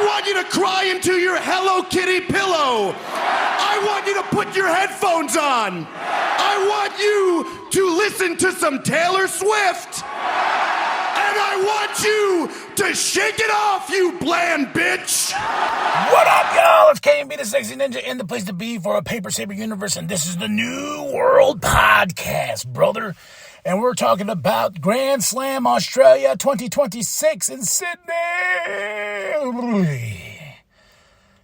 I want you to cry into your Hello Kitty pillow. I want you to put your headphones on. I want you to listen to some Taylor Swift. And I want you to shake it off, you bland bitch. What up, y'all? It's KMB the Sexy Ninja in the place to be for a Paper Saber universe, and this is the New World Podcast, brother. And we're talking about Grand Slam Australia 2026 in Sydney.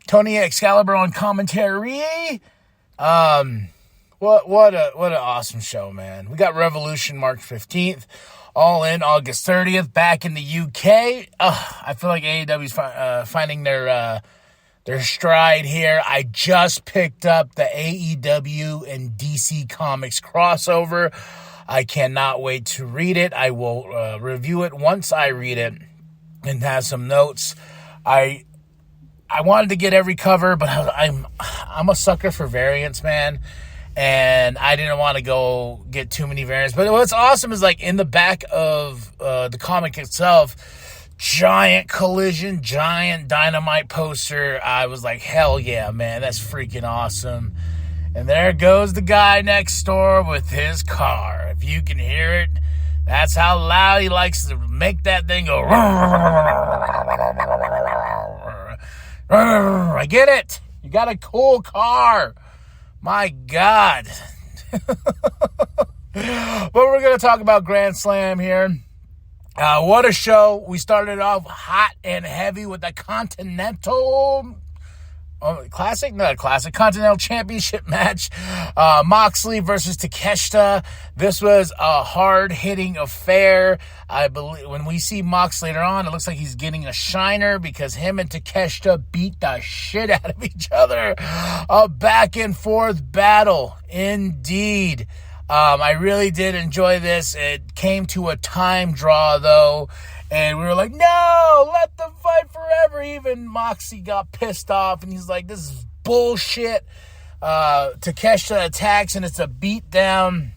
Tony Excalibur on commentary. What an awesome show, man. We got Revolution March 15th. All In August 30th, back in the UK. I feel like AEW's finding their stride here. I just picked up the AEW and DC Comics crossover. I cannot wait to read it. I will review it once I read it and have some notes. I wanted to get every cover, but I'm a sucker for variants, man. And I didn't want to go get too many variants. But what's awesome is, like, in the back of the comic itself, giant Collision, giant Dynamite poster. I was like, hell yeah, man, that's freaking awesome. And there goes the guy next door with his car. If you can hear it, that's how loud he likes to make that thing go. I get it. You got a cool car. My God. But we're going to talk about Grand Slam here. What a show. We started off hot and heavy with the Continental Continental Championship match. Moxley versus Takeshita. This was a hard-hitting affair. I believe when we see Mox later on, it looks like he's getting a shiner because him and Takeshita beat the shit out of each other. A back-and-forth battle, indeed. I really did enjoy this. It came to a time draw, though. And we were like, no, let them fight forever. Even Moxie got pissed off, and he's like, this is bullshit. Takeshita attacks, and it's a beatdown.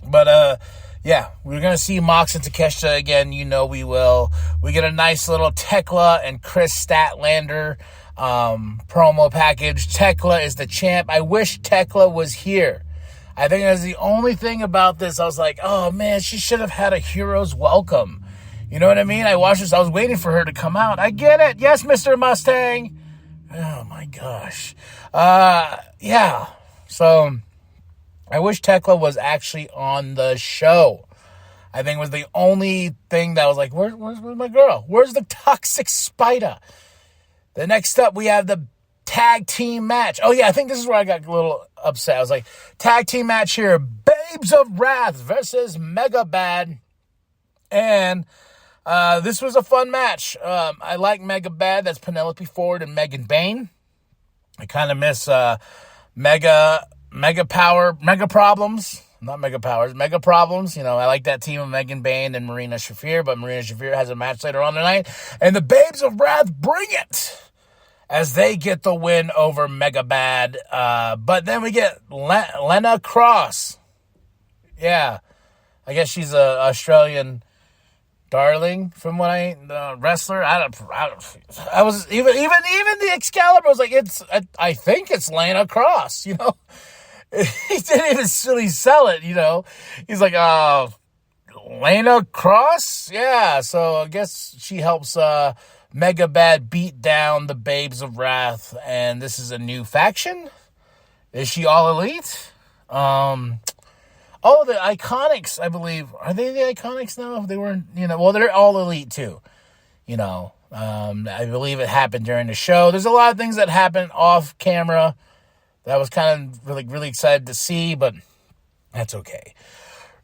But, yeah, we're going to see Mox and Takeshita again. You know we will. We get a nice little Tekla and Chris Statlander promo package. Tekla is the champ. I wish Tekla was here. I think that's the only thing about this. I was like, oh, man, she should have had a hero's welcome. You know what I mean? I watched this. I was waiting for her to come out. I get it. Yes, Mr. Mustang. Oh, my gosh. Yeah. So, I wish Tekla was actually on the show. I think it was the only thing that was like, where's my girl? Where's the toxic spider? The next up, we have the tag team match. Oh, yeah, I think this is where I got a little upset. I was like, tag team match here. Babes of Wrath versus Mega Bad. And this was a fun match. I like Mega Bad. That's Penelope Ford and Megan Bayne. I kind of miss Mega Problems. Not Mega Powers, Mega Problems. You know, I like that team of Megan Bayne and Marina Shafir, but Marina Shafir has a match later on tonight. And the Babes of Wrath bring it as they get the win over Mega Bad. But then we get Lena Cross. Yeah, I guess she's a Australian darling from what wrestler. I was even the Excalibur was like, I think it's Lana Cross, you know. He didn't even really sell it, you know. He's like, Lana Cross? Yeah, so I guess she helps Mega Bad beat down the Babes of Wrath, and this is a new faction? Is she all elite? Oh, the Iconics, I believe. Are they the Iconics now? They weren't, you know, well, they're all elite too. You know, I believe it happened during the show. There's a lot of things that happen off camera that I was kind of really excited to see, but that's okay.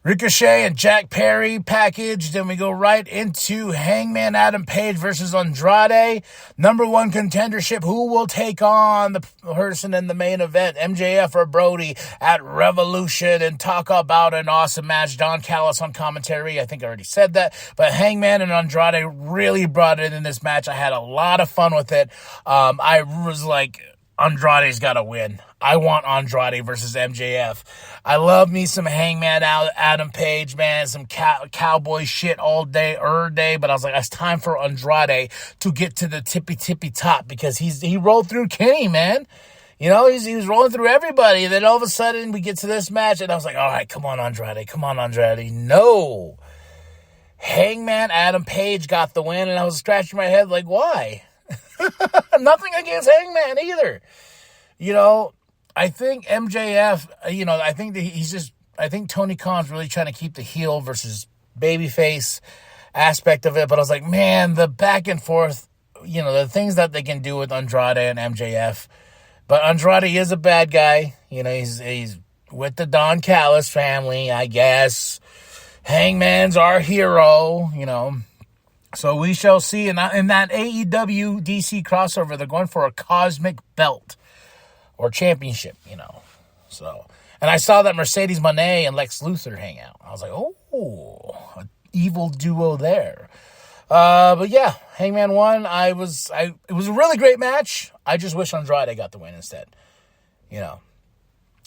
Ricochet and Jack Perry package. Then we go right into Hangman Adam Page versus Andrade. Number one contendership. Who will take on the person in the main event? MJF or Brody at Revolution, and talk about an awesome match. Don Callis on commentary. I think I already said that. But Hangman and Andrade really brought it in this match. I had a lot of fun with it. I was like, Andrade's got to win. I want Andrade versus MJF. I love me some Hangman Adam Page, man, some cowboy shit all day, but I was like, it's time for Andrade to get to the tippy top because he rolled through Kenny, man. You know, he was rolling through everybody. And then all of a sudden we get to this match and I was like, all right, come on, Andrade. No. Hangman Adam Page got the win and I was scratching my head like, why? Nothing against Hangman either. You know, I think MJF, you know, I think Tony Khan's really trying to keep the heel versus babyface aspect of it. But I was like, man, the back and forth, you know, the things that they can do with Andrade and MJF. But Andrade is a bad guy. You know, he's with the Don Callis family, I guess. Hangman's our hero, you know. So we shall see. In that AEW DC crossover, they're going for a cosmic belt or championship, you know. So, and I saw that Mercedes Moné and Lex Luthor hang out. I was like, oh, an evil duo there. But yeah, Hangman won. It was a really great match. I just wish Andrade got the win instead, you know.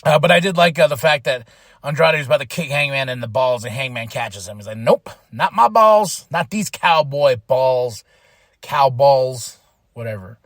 But I did like the fact that Andrade was about to kick Hangman in the balls and Hangman catches him. He's like, nope, not my balls. Not these cowboy balls. Cow balls. Whatever.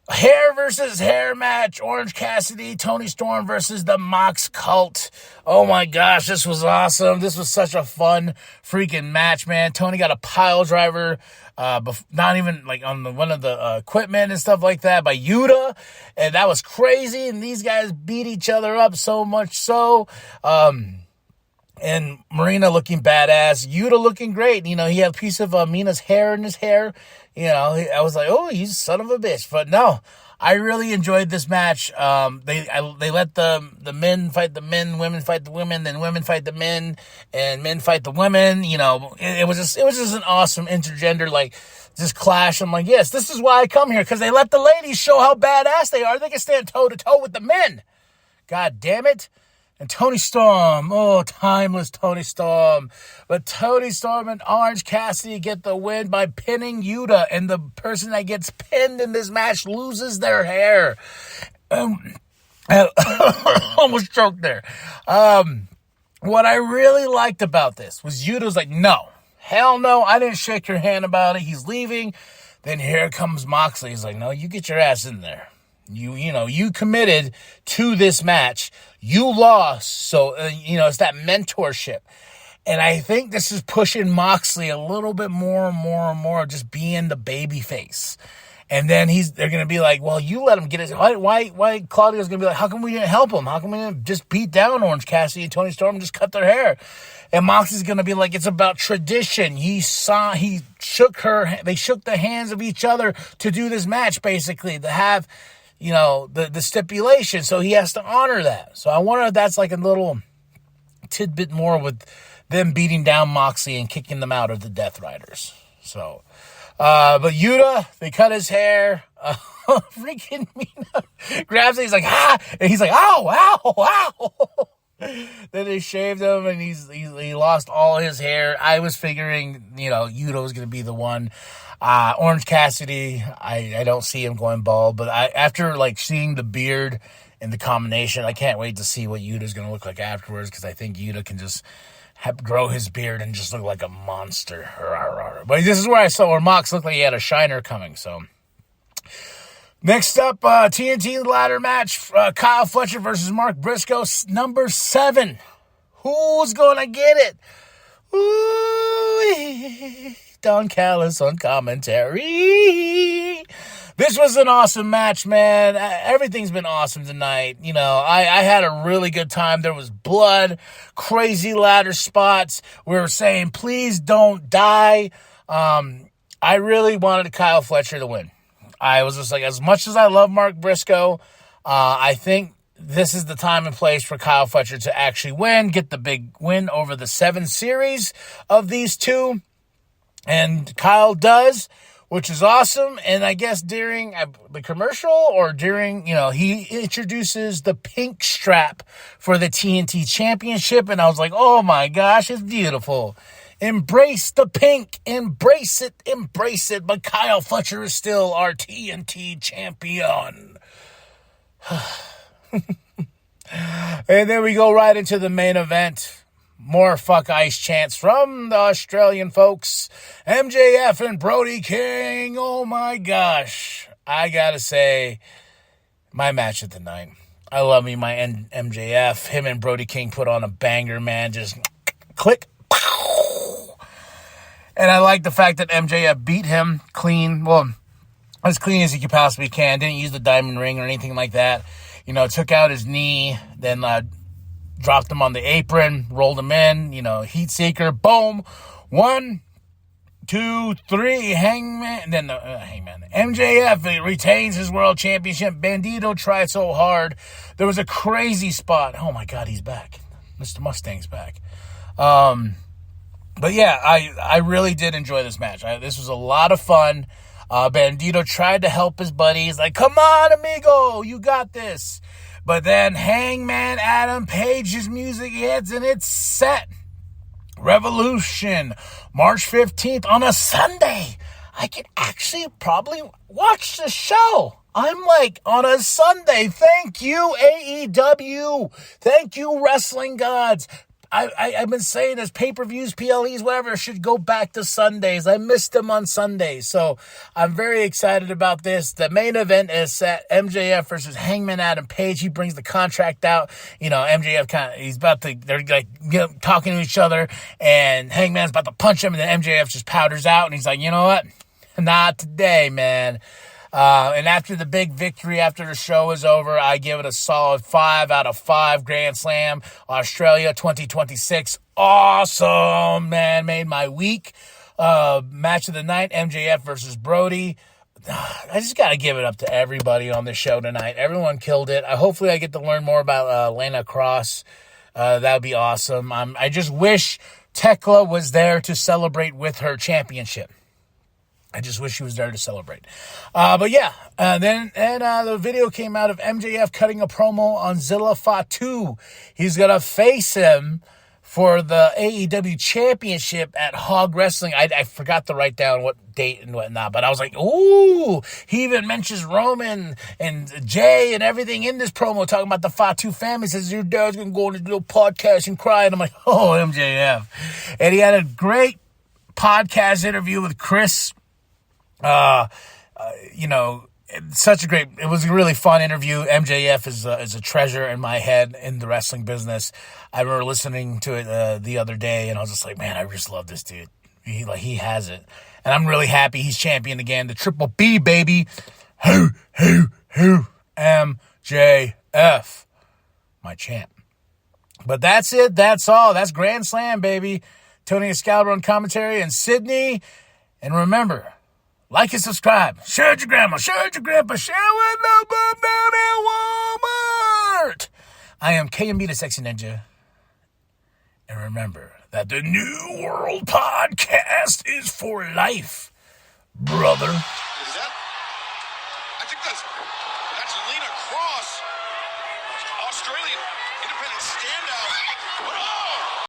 Hair versus hair match. Orange Cassidy, Tony Storm versus the Mox Cult. Oh my gosh, this was awesome. This was such a fun freaking match, man. Tony got a pile driver, not even like on one of the equipment and stuff like that by Yuta. And that was crazy. And these guys beat each other up so much so. And Marina looking badass. Yuta looking great. You know, he had a piece of Mina's hair in his hair. You know, I was like, oh, he's a son of a bitch. But no, I really enjoyed this match. They let the men fight the men, women fight the women, then women fight the men, and men fight the women. You know, it was just an awesome intergender, like, just clash. I'm like, yes, this is why I come here, because they let the ladies show how badass they are. They can stand toe-to-toe with the men. God damn it. And Tony Storm, oh, timeless Tony Storm. But Tony Storm and Orange Cassidy get the win by pinning Yuta. And the person that gets pinned in this match loses their hair. Almost choked there. What I really liked about this was Yuta's like, no, hell no, I didn't shake your hand about it. He's leaving. Then here comes Moxley. He's like, no, you get your ass in there. You committed to this match. You lost. So, it's that mentorship. And I think this is pushing Moxley a little bit more and more, just being the baby face. And then they're going to be like, well, you let him get his, why Claudio's going to be like, how come we didn't help him? How come we didn't just beat down Orange Cassidy and Tony Storm and just cut their hair? And Moxley's going to be like, it's about tradition. They shook the hands of each other to do this match, basically, to have, the stipulation. So he has to honor that. So I wonder if that's like a little tidbit more with them beating down Moxley and kicking them out of the Death Riders. So, but Yuta, they cut his hair. Freaking Mina grabs it. He's like, ah, and he's like, ow. Then they shaved him, and he lost all his hair. I was figuring, Yuta was going to be the one. Orange Cassidy, I don't see him going bald, but after seeing the beard and the combination, I can't wait to see what Yuta's going to look like afterwards, because I think Yuta can just grow his beard and just look like a monster. But this is where Mox looked like he had a shiner coming, so. Next up, TNT ladder match, Kyle Fletcher versus Mark Briscoe, number 7. Who's going to get it? Ooh, Don Callis on commentary. This was an awesome match, man. Everything's been awesome tonight. I had a really good time. There was blood, crazy ladder spots. We were saying, please don't die. I really wanted Kyle Fletcher to win. I was just like, as much as I love Mark Briscoe, I think this is the time and place for Kyle Fletcher to actually get the big win over the 7 series of these two. And Kyle does, which is awesome. And I guess during the commercial or during, he introduces the pink strap for the TNT Championship. And I was like, oh my gosh, it's beautiful. Embrace the pink. Embrace it. Embrace it. But Kyle Fletcher is still our TNT champion. And then we go right into the main event. More fuck ice chants from the Australian folks. MJF and Brody King. Oh my gosh. I gotta say, my match of the night. I love me my MJF. Him and Brody King put on a banger, man. Just click. And I like the fact that MJF beat him clean. Well, as clean as he could possibly can. Didn't use the diamond ring or anything like that. You know, took out his knee, then dropped him on the apron, rolled him in, heat seeker, boom. 1, 2, 3, Hangman. Then Hangman. MJF retains his world championship. Bandito tried so hard. There was a crazy spot. Oh my God, he's back. Mr. Mustang's back. But yeah, I really did enjoy this match. This was a lot of fun. Bandito tried to help his buddy. He's like, come on, amigo, you got this. But then Hangman Adam Page's music hits and it's set. Revolution, March 15th on a Sunday. I could actually probably watch the show. I'm like, on a Sunday. Thank you, AEW. Thank you, wrestling gods. I've been saying this, pay-per-views, PLEs, whatever, should go back to Sundays. I missed them on Sundays. So I'm very excited about this. The main event is set. MJF versus Hangman Adam Page. He brings the contract out. MJF they're like talking to each other, and Hangman's about to punch him, and then MJF just powders out, and he's like, you know what? Not today, man. And after the big victory, after the show was over, I give it a solid 5 out of 5. Grand Slam, Australia 2026. Awesome, man. Made my week. Match of the night, MJF versus Brody. I just got to give it up to everybody on the show tonight. Everyone killed it. Hopefully I get to learn more about Lana Cross. That would be awesome. I just wish Tekla was there to celebrate with her championship. I just wish he was there to celebrate. But yeah, then the video came out of MJF cutting a promo on Zilla Fatu. He's going to face him for the AEW championship at Hog Wrestling. I forgot to write down what date and whatnot, but I was like, ooh, he even mentions Roman and Jay and everything in this promo, talking about the Fatu family. He says, your dad's going to go on a little podcast and cry. And I'm like, oh, MJF. And he had a great podcast interview with Chris. It was a really fun interview. MJF is a treasure in my head in the wrestling business. I remember listening to it the other day, and I was just like, man, I just love this dude. He has it, and I'm really happy he's champion again. The Triple B, baby. Who, MJF, my champ. But that's it. That's all. That's Grand Slam, baby. Tony Excalibur on commentary and Sydney. And remember, like and subscribe. Share with your grandma. Share with your grandpa. Share with the bum down at Walmart. I am KMB, the Sexy Ninja. And remember that the New World Podcast is for life, brother. Is that